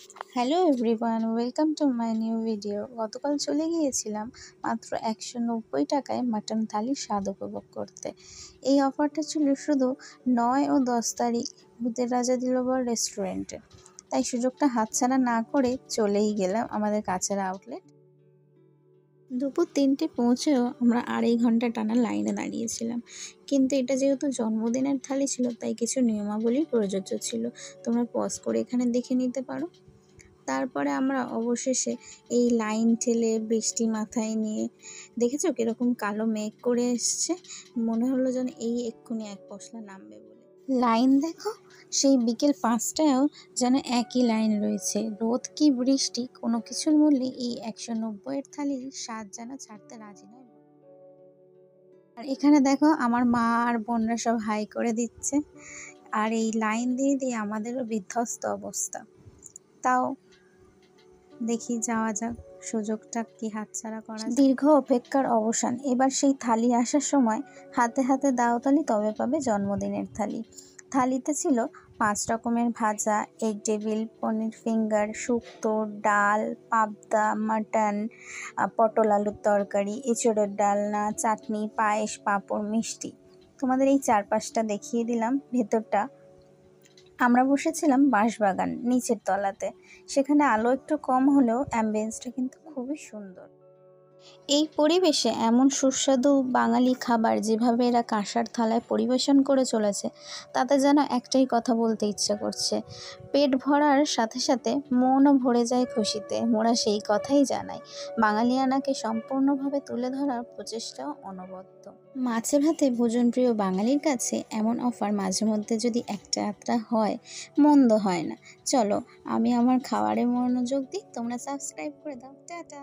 Hello everyone, welcome to my new video. গতকাল চলে গিয়েছিলাম মাত্র 190 টাকায় মাটন থালির স্বাদ উপভোগ করতে। এই অফারটা ছিল শুধু 9 ও 10 তারিখ ভূতের রাজা দিলবর রেস্টুরেন্টে। তাই সুযোগটা হাতছাড়া না করে চলেই গেলাম আমাদের কাছের আউটলেট। দুপুর 3টে পৌঁছেও আমরা 2.5 ঘন্টা টানা লাইনে দাঁড়িয়েছিলাম, কিন্তু এটা যেহেতু জন্মদিনের থালি ছিল তাই কিছু নিয়মাবলী প্রযোজ্য ছিল। তোমরা পজ করে এখানে দেখে নিতে পারো। তারপরে আমরা অবশেষে এই লাইন ঠেলে বৃষ্টি মাথায় নিয়ে, দেখেছো কিরকম কালো মেঘ করে এসছে, মনে হলো যেন এই এক্ষুনি এক পশলা নামবে বলে। লাইন দেখো, সেই বিকেল 5টায়ও যেন একই লাইন রয়েছে। রোদ কি বৃষ্টি, কোনো কিছুর মূল্যে এই 190-এর থালির স্বাদ যেন ছাড়তে রাজি নয়। আর এখানে দেখো আমার মা আর বোনরা সব হাই করে দিচ্ছে, আর এই লাইন দিয়ে দিয়ে আমাদেরও বিধ্বস্ত অবস্থা। তাও দেখি যাওয়া যাক, সুযোগটা কি হাতছাড়া করা যায়। দীর্ঘ অপেক্ষার অবসান। এবার সেই থালি আসার সময় হাতে হাতে দাও তালি, তবে পাবে জন্মদিনের থালি। থালিতে ছিল 5 রকমের ভাজা, এগ টেবিল, পনির ফিঙ্গার, শুক্তো, ডাল, পাবদা, মাটন, পটল আলুর তরকারি, এঁচোড়ের ডালনা, চাটনি, পায়েস, পাঁপড়, মিষ্টি। তোমাদের এই 4-5টা দেখিয়ে দিলাম। ভেতরটা আমরা বসেছিলাম বাঁশবাগান নিচের তলাতে। সেখানে আলো একটু কম হলেও অ্যাম্বিয়েন্সটা কিন্তু খুবই সুন্দর। এই পরিবেশে এমন সুস্বাদু বাঙালি খাবার যেভাবে এরা কাঁসার থালায় পরিবেশন করে চলেছে, তাতে যেন একটাই কথা বলতে ইচ্ছে করছে। পেট ভরার সাথে সাথে মনও ভরে যায় খুশিতে। মোরা সেই কথাই জানাই, বাঙালিয়ানাকে সম্পূর্ণভাবে তুলে ধরার প্রচেষ্টাও অনবদ্য। মাছে ভাতে ভোজনপ্রিয় বাঙালির কাছে এমন অফার মাঝে মধ্যে যদি একটা আধটা হয়, মন্দ হয় না। চলো আমি আমার খাবারে মনোযোগ দিই, তোমরা সাবস্ক্রাইব করে দাও। টাটা।